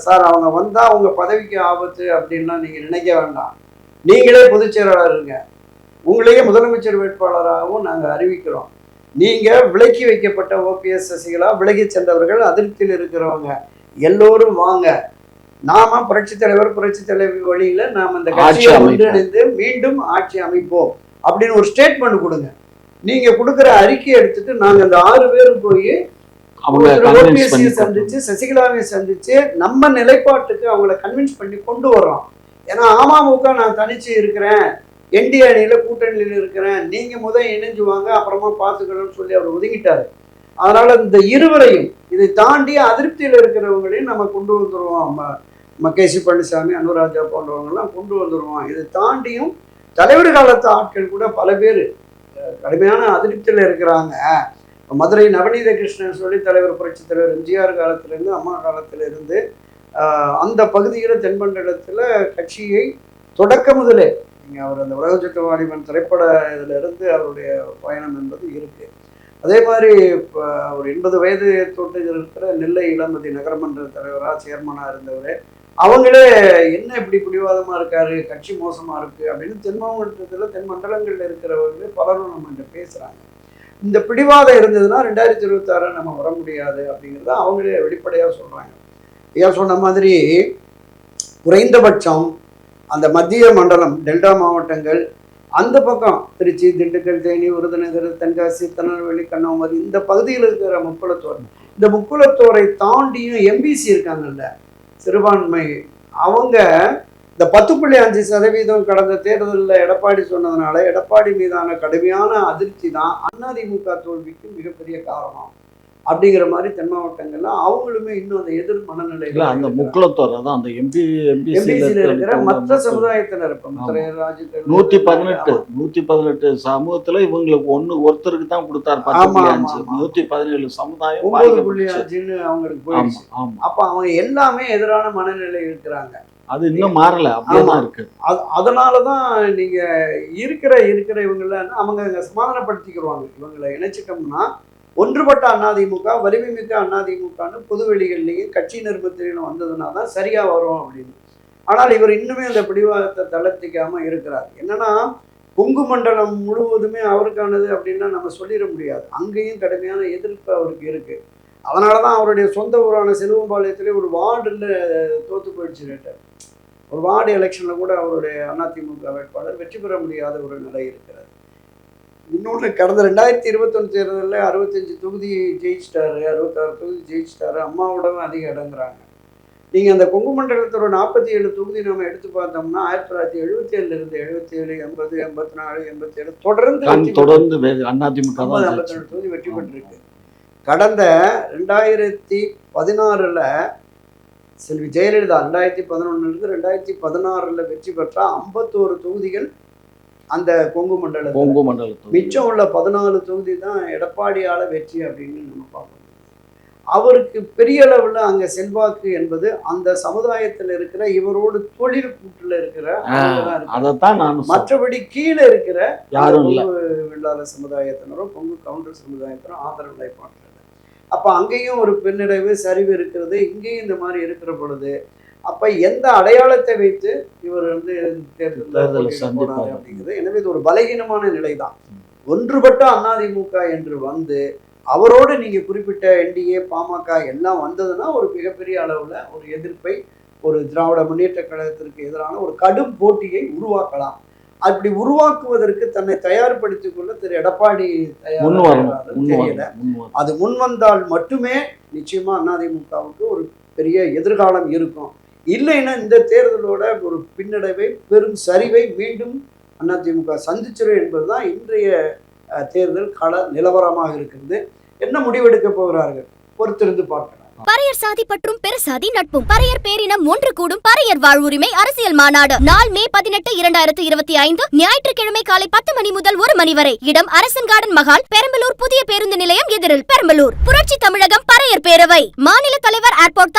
சார் அவங்க வந்தா அவங்க பதவிக்கு ஆபத்து அப்படின்லாம் நீங்க நினைக்க வேண்டாம், நீங்களே பொதுச் செயலாளர் இருங்க, உங்களையே முதலமைச்சர் வேட்பாளராகவும் நாங்கள் அறிவிக்கிறோம், நீங்க விலக்கி வைக்கப்பட்ட ஓபிஎஸ் சசிகலா, விலகி சென்றவர்கள், அதிருப்தியில் இருக்கிறவங்க எல்லோரும் வாங்க, நாம புரட்சி தலைவி வழியில நாம இந்த கட்சியை ஒன்றிணைந்து மீண்டும் ஆட்சி அமைப்போம் அப்படின்னு ஒரு ஸ்டேட்மெண்ட் கொடுங்க. நீங்க கொடுக்குற அறிக்கையை எடுத்துட்டு நாங்க அந்த 6 பேரும் போய் ஓபிஎஸ்சியை சந்திச்சு, சசிகலாவை சந்திச்சு நம்ம நிலைப்பாட்டுக்கு அவங்கள கன்வின்ஸ் பண்ணி கொண்டு வர்றோம். ஏன்னா அமமுக நான் தனிச்சு இருக்கிறேன், என்டிஏ அணியில கூட்டணியில் இருக்கிறேன், நீங்க இணைஞ்சு வாங்க அப்புறமா பார்த்துக்கணும்னு சொல்லி அவர் ஒதுங்கிட்டாரு. அதனால இந்த இருவரையும், இதை தாண்டி அதிருப்தியில் இருக்கிறவங்களையும் நம்ம கொண்டு வந்துடுவோம், கேசி பழனிசாமி, அனுராஜா போன்றவங்கெல்லாம் கொண்டு வந்துடுவோம். இதை தாண்டியும் தலைவர் காலத்து ஆட்கள் கூட பல பேர் கடுமையான அதிருப்தியில் இருக்கிறாங்க. மதுரை நவநீத கிருஷ்ணன் சொல்லி தலைவர், புரட்சி தலைவர் எம்ஜிஆர் காலத்திலிருந்து, அம்மா காலத்திலிருந்து அந்த பகுதியில் தென்மண்டலத்தில் கட்சியை தொடக்க முதலே நீங்கள் அவர் அந்த உலகச்சட்ட வாலிபன் திரைப்பட இதில் இருந்து அவருடைய பயணம் என்பது இருக்கு. அதே மாதிரி இப்போ ஒரு 80 வயது தொட்டு இருக்கிற நெல்லை இளமதி நகரமன்ற தலைவராக சேர்மனாக இருந்தவர், அவங்களே என்ன இப்படி பிடிவாதமாக இருக்காரு, கட்சி மோசமாக இருக்குது அப்படின்னு தென் மாவட்டத்தில், தென் மண்டலங்களில் இருக்கிறவர்களே பலரும் நம்ம பேசுகிறாங்க. இந்த பிடிவாதம் இருந்ததுன்னா 2026 நம்ம வர முடியாது அப்படிங்கிறத அவங்களே வெளிப்படையாக சொல்கிறாங்க. ஐயா சொன்ன மாதிரி குறைந்தபட்சம் அந்த மத்திய மண்டலம், டெல்டா மாவட்டங்கள், அந்த பக்கம் திருச்சி, திண்டுக்கல், தேனி, விருதுநகர், தென்காசி, திருநெல்வேலி, கன்னியாகுமரி, இந்த பகுதியில் இருக்கிற முக்குளத்தோர், இந்த முக்குளத்தோரை தாண்டியும் எம்பிசி இருக்காங்கல்ல, சிறுபான்மை, அவங்க இந்த 10.5% கடந்த தேர்தலில் எடப்பாடி சொன்னதுனால எடப்பாடி மீதான கடுமையான அதிருப்தி தான் அதிமுக தோல்விக்கு மிகப்பெரிய காரணம் அப்படிங்கிற மாதிரி தென் மாவட்டங்கள்ல அவங்களுமே இன்னும் அந்த எதிர் மனநிலையில
அந்த முக்குளத்தோர் தான் அந்த
எம்பிசியில இருக்கிற மற்ற சமுதாயத்தினர், இப்ப
118 சமூகத்துல இவங்களுக்கு ஒருத்தருக்கு தான் கொடுத்தாரு 117 சமுதாயம்
9.5 அவங்களுக்கு போயிடுச்சு. அப்ப அவங்க எல்லாமே எதிரான மனநிலை இருக்கிறாங்க.
அது இன்னும் மாறல, அப்படியேதான் இருக்கு.
அதனாலதான் நீங்க இருக்கிற இவங்கள அவங்க சமாதானப்படுத்திக்கிடுவாங்க. இவங்களை இணைச்சிட்டோம்னா ஒன்றுபட்ட அதிமுக, வலிமை மிக்க அதிமுகன்னு பொதுவெளிகள்லையும் கட்சி நிர்பந்தத்திலும் வந்ததுனா தான் சரியா வரும் அப்படின்னு. ஆனால் இவர் இன்னுமே அந்த பிடிவாதத்தை தளர்த்திக்காம இருக்கிறார். என்னன்னா கொங்கு மண்டலம் முழுவதுமே அவருக்கானது அப்படின்னா நம்ம சொல்லிட முடியாது, அங்கேயும் கடுமையான எதிர்ப்பு அவருக்கு இருக்கு. அதனாலதான் அவருடைய சொந்த ஊரான செல்வம்பாளையத்திலே ஒரு வார்டில் தோத்து போயிடுச்சு. ஒரு வார்டு எலெக்ஷன்ல கூட அவருடைய அதிமுக வேட்பாளர் வெற்றி பெற முடியாத ஒரு நிலை இருக்கிறது. இன்னொன்று, கடந்த 2021 தேர்தலில் 65 தொகுதி ஜெயிச்சிட்டாரு, 66 தொகுதி ஜெயிச்சிட்டாரு, அம்மாவோட அதிக இடங்குறாங்க. நீங்கள் அந்த கொங்கு மண்டலத்தோட 47 தொகுதி நம்ம எடுத்து பார்த்தோம்னா 1977 இருந்து 77, 80, 84, 87 தொடர்ந்து
அதிமுக
52 தொகுதி வெற்றி பெற்றிருக்கு. கடந்த 2016 செல்வி ஜெயலலிதா 2011 2016 வெற்றி பெற்றா 51 தொகுதிகள் அந்த கொங்கு மண்டலம். மிச்சம் உள்ள 14 தொகுதி தான் எடப்பாடியால வெற்றி அப்படின்னு நம்ம பார்க்கணும். அவருக்கு பெரிய அளவுல அங்க செல்வாக்கு என்பது அந்த சமுதாயத்தில் இருக்கிற இவரோடு தொழில் கூட்டுல இருக்கிற மற்றபடி கீழே இருக்கிற யாரும் வெள்ளாள சமுதாயத்தினரும் கொங்கு கவுண்டர் சமுதாயத்தினரும் ஆதரவு நிலைப்பாட்டில். அப்ப அங்கேயும் ஒரு பின்னடைவு சரிவு இருக்கிறது, இங்கேயும் இந்த மாதிரி இருக்கிற பொழுது அப்ப எந்த அடையாளத்தை வைத்து இவர் வந்து தேர்தலில் போறாரு அப்படிங்கிறது. எனவே இது ஒரு பலகீனமான நிலைதான். ஒன்றுபட்ட அதிமுக என்று வந்து அவரோடு நீங்க குறிப்பிட்ட என்டிஏ பாமக எல்லாம் வந்ததுன்னா ஒரு மிகப்பெரிய அளவுல ஒரு எதிர்ப்பை, ஒரு திராவிட முன்னேற்ற கழகத்திற்கு எதிரான ஒரு கடும் போட்டியை உருவாக்கலாம். அப்படி உருவாக்குவதற்கு தன்னை தயார்படுத்திக் கொள்ள திரு எடப்பாடி தெரியல. அது முன் வந்தால் மட்டுமே நிச்சயமா அதிமுகவுக்கு ஒரு பெரிய எதிர்காலம் இருக்கும். இல்லைன்னா இந்த தேர்தலோட ஒரு பின்னடைவை, பெரும் சரிவை மீண்டும் அதிமுக சந்திச்சிடும் என்பதுதான் இன்றைய தேர்தல் கள நிலவரமாக இருக்கிறது. என்ன முடிவெடுக்க போகிறார்கள் பொறுத்திருந்து பார்க்கலாம்.
பறையர் சாதி பற்றும் பெருசாதி நட்பும் பறையர் பேரினம் ஒன்று கூடும் பறையர் வாழ்வுரிமை அரசியல் மாநாடு நாள் மே 18, 2025 ஞாயிற்றுக்கிழமை காலை 10 மணி முதல் 1 மணி வரை. இடம் அரசன் கார்டன் மகால், பெரம்பலூர் புதிய பேருந்து நிலையம் எதிரில், பெரம்பலூர். புரட்சி தமிழகம் பறையர் பேரவை மாநில தலைவர் ஏர்போர்ட்